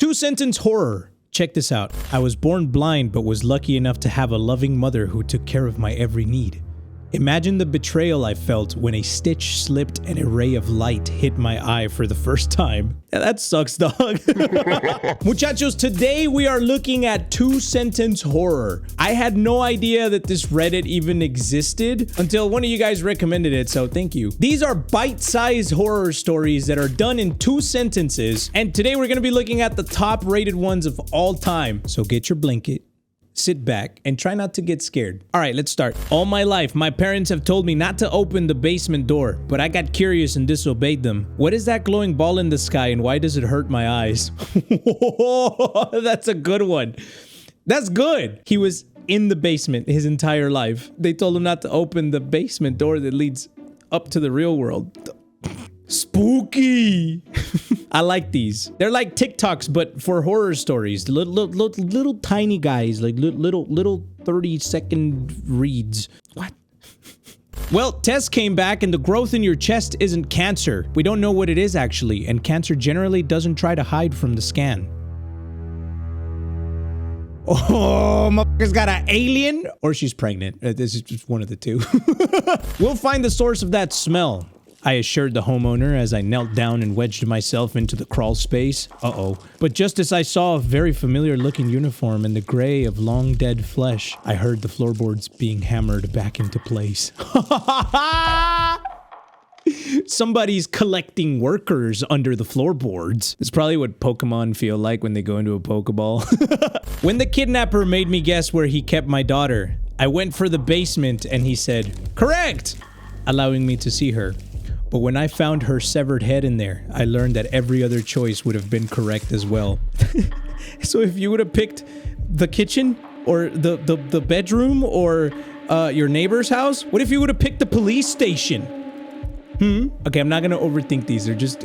Two-sentence horror. Check this out. I was born blind but was lucky enough to have a loving mother who took care of my every need. Imagine the betrayal I felt when a stitch slipped and a ray of light hit my eye for the first time. Yeah, that sucks, dog. Muchachos, today we are looking at two-sentence horror. I had no idea that this Reddit even existed until one of you guys recommended it, so thank you. These are bite-sized horror stories that are done in 2 sentences, and today we're gonna be looking at the top-rated ones of all time. So get your blanket, sit back, and try not to get scared. All right, let's start. All my life, my parents have told me not to open the basement door, but I got curious and disobeyed them. What is that glowing ball in the sky and why does it hurt my eyes? That's a good one. That's good. He was in the basement his entire life. They told him not to open the basement door that leads up to the real world. Spooky. I like these. They're like TikToks, but for horror stories. Little tiny guys, like little 30-second reads. What? Well, tests came back and the growth in your chest isn't cancer. We don't know what it is actually, and cancer generally doesn't try to hide from the scan. Oh, motherfucker's got an alien? Or she's pregnant. This is just one of the two. We'll find the source of that smell, I assured the homeowner as I knelt down and wedged myself into the crawl space. Uh-oh. But just as I saw a very familiar looking uniform in the gray of long dead flesh, I heard the floorboards being hammered back into place. Somebody's collecting workers under the floorboards. It's probably what Pokemon feel like when they go into a Pokeball. When the kidnapper made me guess where he kept my daughter, I went for the basement and he said, "Correct!" allowing me to see her. But when I found her severed head in there, I learned that every other choice would have been correct as well. So if you would have picked the kitchen or the bedroom or your neighbor's house, what if you would have picked the police station? Okay, I'm not gonna overthink these. They're just...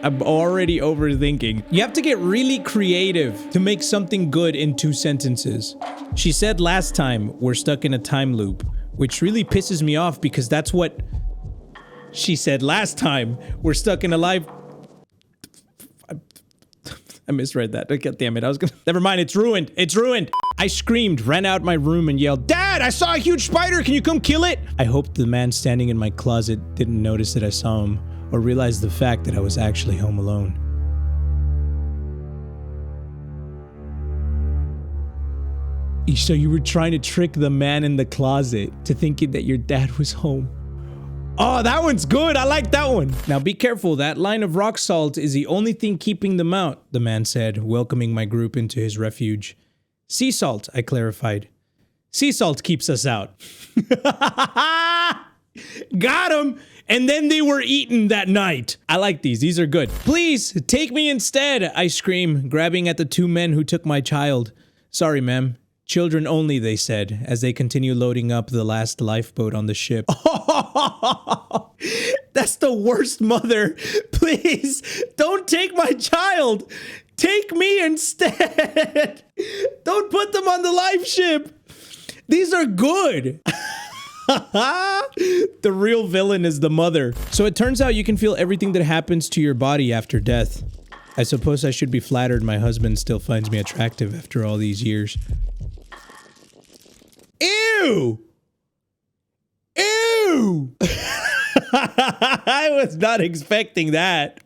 I'm already overthinking. You have to get really creative to make something good in 2 sentences. She said last time, we're stuck in a time loop, which really pisses me off because that's what... She said last time, we're stuck in a life... I misread that. God damn it. I was gonna... Never mind. It's ruined. It's ruined. I screamed, ran out my room and yelled, "Dad, I saw a huge spider. Can you come kill it?" I hoped the man standing in my closet didn't notice that I saw him or realize the fact that I was actually home alone. So you were trying to trick the man in the closet to thinking that your dad was home. Oh, that one's good. I like that one. Now be careful. That line of rock salt is the only thing keeping them out, the man said, welcoming my group into his refuge. Sea salt, I clarified. Sea salt keeps us out. Got him. And then they were eaten that night. I like these. These are good. Please take me instead, I scream, grabbing at the 2 men who took my child. Sorry, ma'am. Children only, they said, as they continue loading up the last lifeboat on the ship. That's the worst mother. Please, don't take my child. Take me instead. Don't put them on the life ship. These are good. The real villain is the mother. So it turns out you can feel everything that happens to your body after death. I suppose I should be flattered my husband still finds me attractive after all these years. Ew! Ew! I was not expecting that.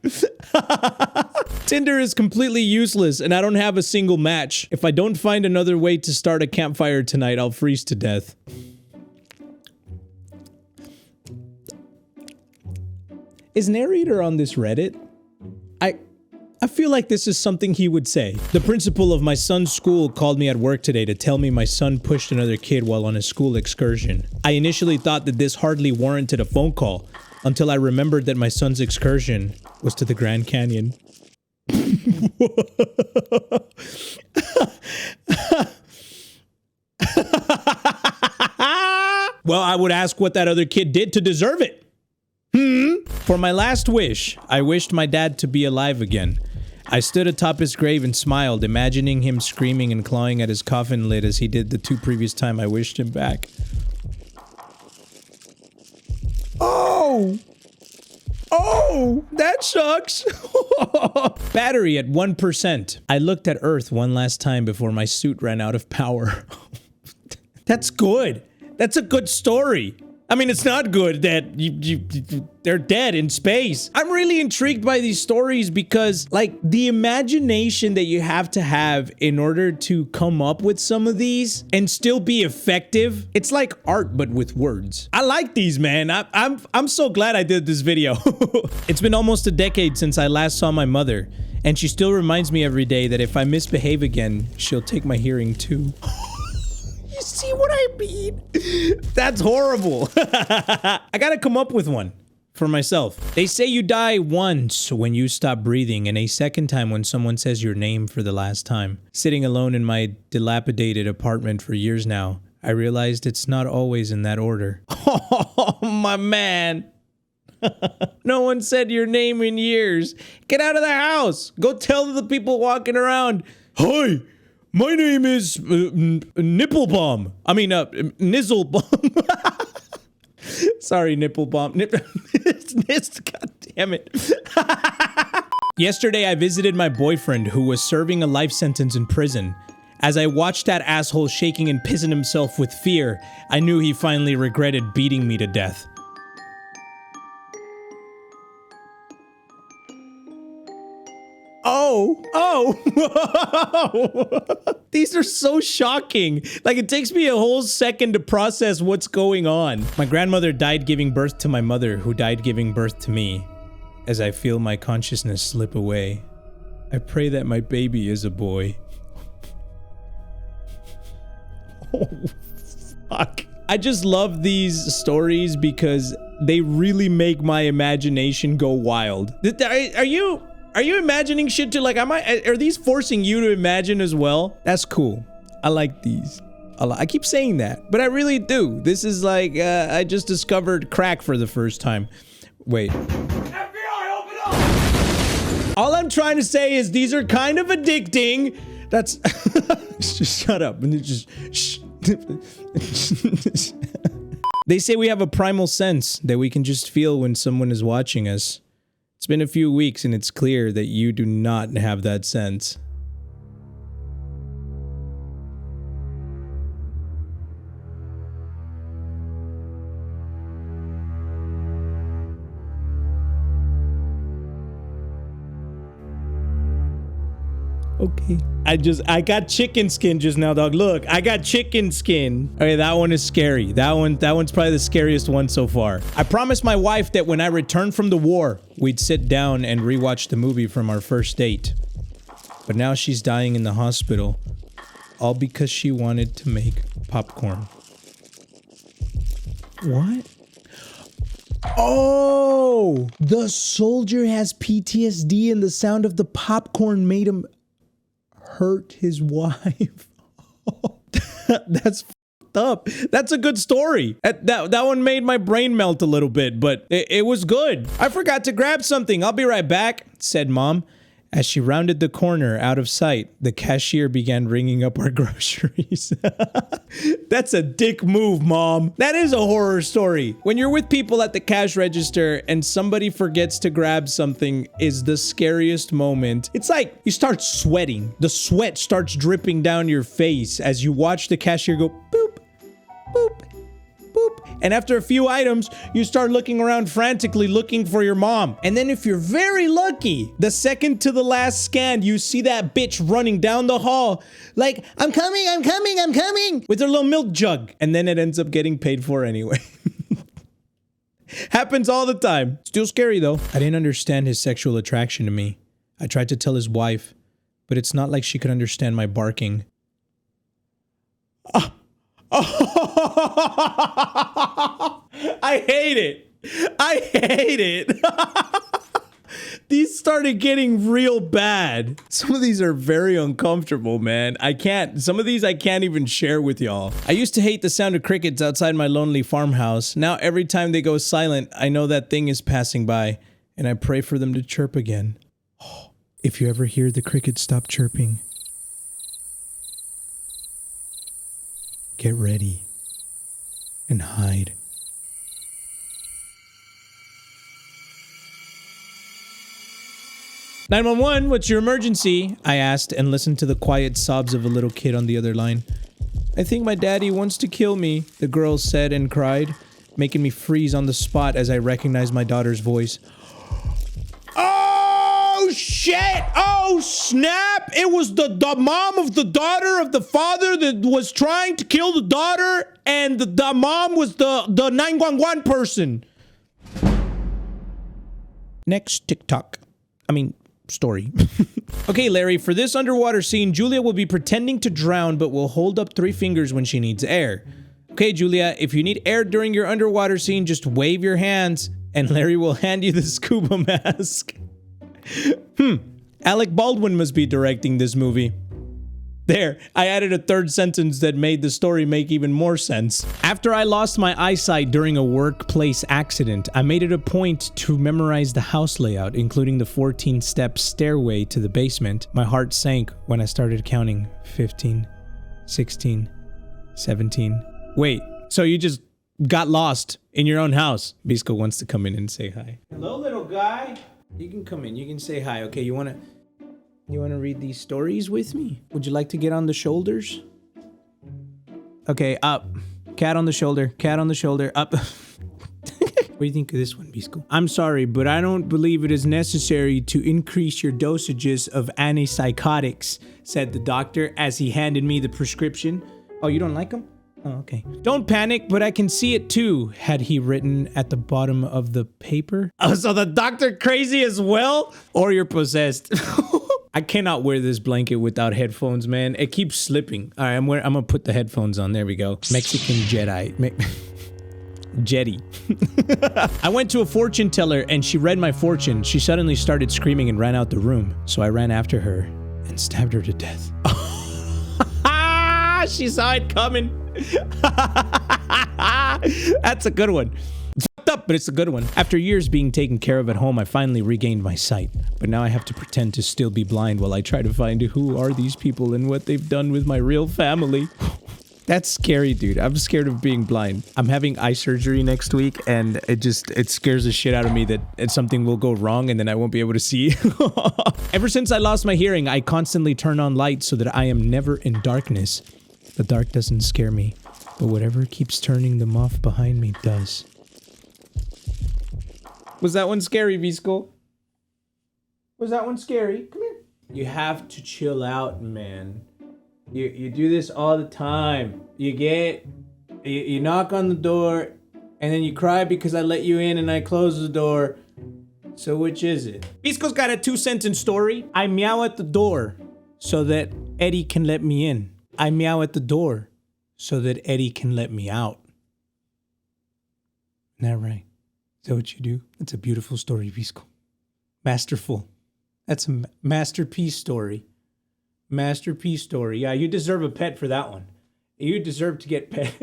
Tinder is completely useless and I don't have a single match. If I don't find another way to start a campfire tonight, I'll freeze to death. Is narrator on this Reddit? I feel like this is something he would say. The principal of my son's school called me at work today to tell me my son pushed another kid while on a school excursion. I initially thought that this hardly warranted a phone call until I remembered that my son's excursion was to the Grand Canyon. Well, I would ask what that other kid did to deserve it. For my last wish, I wished my dad to be alive again. I stood atop his grave and smiled, imagining him screaming and clawing at his coffin lid as he did the 2 previous times I wished him back. Oh! Oh! That that sucks. Battery at 1%. I looked at Earth one last time before my suit ran out of power. That's good. That's a good story. I mean, it's not good that they're dead in space. I'm really intrigued by these stories because, like, the imagination that you have to have in order to come up with some of these and still be effective. It's like art, but with words. I like these, man. I'm so glad I did this video. It's been almost a decade since I last saw my mother, and she still reminds me every day that if I misbehave again, she'll take my hearing too. You see what I mean? That's horrible. I gotta come up with one for myself. They say you die once when you stop breathing, and a second time when someone says your name for the last time. Sitting alone in my dilapidated apartment for years now, I realized it's not always in that order. Oh, my man. No one said your name in years. Get out of the house. Go tell the people walking around, "Hi, my name is Nipplebomb. I mean, Nizzlebomb." Sorry, Nipplebomb. God damn it. Yesterday, I visited my boyfriend who was serving a life sentence in prison. As I watched that asshole shaking and pissing himself with fear, I knew he finally regretted beating me to death. Oh, these are so shocking. Like, it takes me a whole second to process what's going on. My grandmother died giving birth to my mother, who died giving birth to me. As I feel my consciousness slip away, I pray that my baby is a boy. Oh, fuck. I just love these stories because they really make my imagination go wild. Are you imagining shit too? Like, are these forcing you to imagine as well? That's cool. I like these a lot. I keep saying that, but I really do. This is like, I just discovered crack for the first time. Wait. FBI, open up! All I'm trying to say is these are kind of addicting. That's... Just shut up. Just... Shh. They say we have a primal sense that we can just feel when someone is watching us. It's been a few weeks and it's clear that you do not have that sense. Okay. I got chicken skin just now, dog. Look, I got chicken skin. Okay, that one is scary. That one's probably the scariest one so far. I promised my wife that when I returned from the war, we'd sit down and rewatch the movie from our first date. But now she's dying in the hospital, all because she wanted to make popcorn. What? Oh! The soldier has PTSD and the sound of the popcorn made him hurt his wife. That's fucked up. That's a good story. That one made my brain melt a little bit, but it was good. I forgot to grab something. I'll be right back, said Mom. As she rounded the corner out of sight, the cashier began ringing up our groceries. That's a dick move, Mom. That is a horror story. When you're with people at the cash register and somebody forgets to grab something is the scariest moment. It's like you start sweating. The sweat starts dripping down your face as you watch the cashier go boop, boop, boop. And after a few items, you start looking around frantically looking for your mom. And then if you're very lucky, the second to the last scan, you see that bitch running down the hall like, I'm coming, I'm coming, I'm coming, with her little milk jug. And then it ends up getting paid for anyway. Happens all the time. Still scary though. I didn't understand his sexual attraction to me. I tried to tell his wife, but it's not like she could understand my barking. I hate it. I hate it. These started getting real bad. Some of these are very uncomfortable, man. Some of these I can't even share with y'all. I used to hate the sound of crickets outside my lonely farmhouse. Now every time they go silent, I know that thing is passing by, and I pray for them to chirp again. If you ever hear the crickets stop chirping, get ready and hide. 911, what's your emergency? I asked and listened to the quiet sobs of a little kid on the other line. I think my daddy wants to kill me, the girl said and cried, making me freeze on the spot as I recognized my daughter's voice. Oh, shit! Oh, snap! It was the mom of the daughter of the father that was trying to kill the daughter, and the mom was the 911 person. Next TikTok. Story. Okay, Larry, for this underwater scene, Julia will be pretending to drown but will hold up 3 fingers when she needs air. Okay, Julia, if you need air during your underwater scene, just wave your hands and Larry will hand you the scuba mask. Alec Baldwin must be directing this movie. There, I added a 3rd sentence that made the story make even more sense. After I lost my eyesight during a workplace accident, I made it a point to memorize the house layout, including the 14-step stairway to the basement. My heart sank when I started counting 15, 16, 17. Wait, so you just got lost in your own house? Bisco wants to come in and say hi. Hello, little guy. You can come in. You can say hi. Okay, you want to read these stories with me? Would you like to get on the shoulders? Okay, up. Cat on the shoulder. Cat on the shoulder. Up. What do you think of this one, Bisco? I'm sorry, but I don't believe it is necessary to increase your dosages of antipsychotics, said the doctor as he handed me the prescription. Oh, you don't like them? Oh, okay. Don't panic, but I can see it too, had he written at the bottom of the paper. Oh, so the doctor crazy as well? Or you're possessed. I cannot wear this blanket without headphones, man. It keeps slipping. All right, I'm gonna put the headphones on. There we go. Mexican Jedi. Jetty. I went to a fortune teller and she read my fortune. She suddenly started screaming and ran out the room. So I ran after her and stabbed her to death. She saw it coming. That's a good one. Up, but it's a good one. After years being taken care of at home, I finally regained my sight. But now I have to pretend to still be blind while I try to find who are these people and what they've done with my real family. That's scary, dude. I'm scared of being blind. I'm having eye surgery next week, and it scares the shit out of me that something will go wrong and then I won't be able to see. Ever since I lost my hearing, I constantly turn on lights so that I am never in darkness. The dark doesn't scare me, but whatever keeps turning them off behind me does. Was that one scary, Visco? Was that one scary? Come here. You have to chill out, man. You do this all the time. You knock on the door, and then you cry because I let you in and I close the door. So which is it? Visco's got a 2-sentence story. I meow at the door so that Eddie can let me in. I meow at the door so that Eddie can let me out. Isn't that right? Is that what you do? That's a beautiful story, Visco. Masterful. That's a masterpiece story. Masterpiece story. Yeah, you deserve a pet for that one. You deserve to get pet.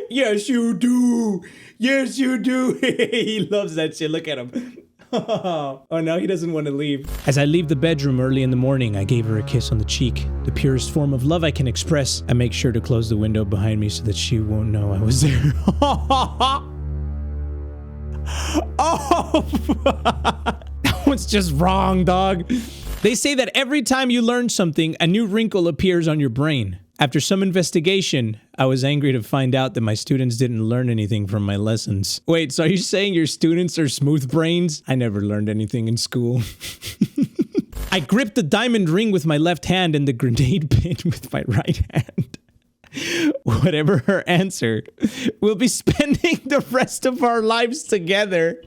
Yes, you do. Yes, you do. He loves that shit. Look at him. Oh, no, he doesn't want to leave. As I leave the bedroom early in the morning, I gave her a kiss on the cheek. The purest form of love I can express. I make sure to close the window behind me so that she won't know I was there. Oh, that one's just wrong, dog. They say that every time you learn something, a new wrinkle appears on your brain. After some investigation, I was angry to find out that my students didn't learn anything from my lessons. Wait, so are you saying your students are smooth brains? I never learned anything in school. I gripped the diamond ring with my left hand and the grenade pin with my right hand. Whatever her answer, we'll be spending the rest of our lives together.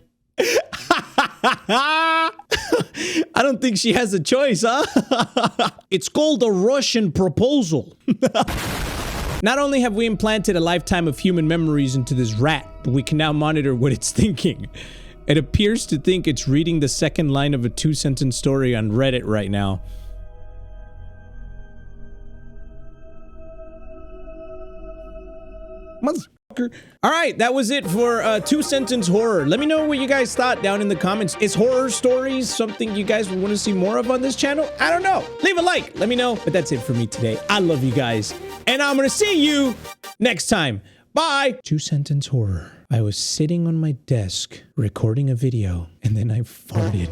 I don't think she has a choice, huh? It's called a Russian proposal. Not only have we implanted a lifetime of human memories into this rat, but we can now monitor what it's thinking. It appears to think it's reading the second line of a 2-sentence story on Reddit right now. Motherfucker. All right, that was it for 2-sentence horror. Let me know what you guys thought down in the comments. Is horror stories something you guys would want to see more of on this channel? I don't know. Leave a like. Let me know. But that's it for me today. I love you guys. And I'm going to see you next time. Bye! 2-sentence horror. I was sitting on my desk recording a video and then I farted.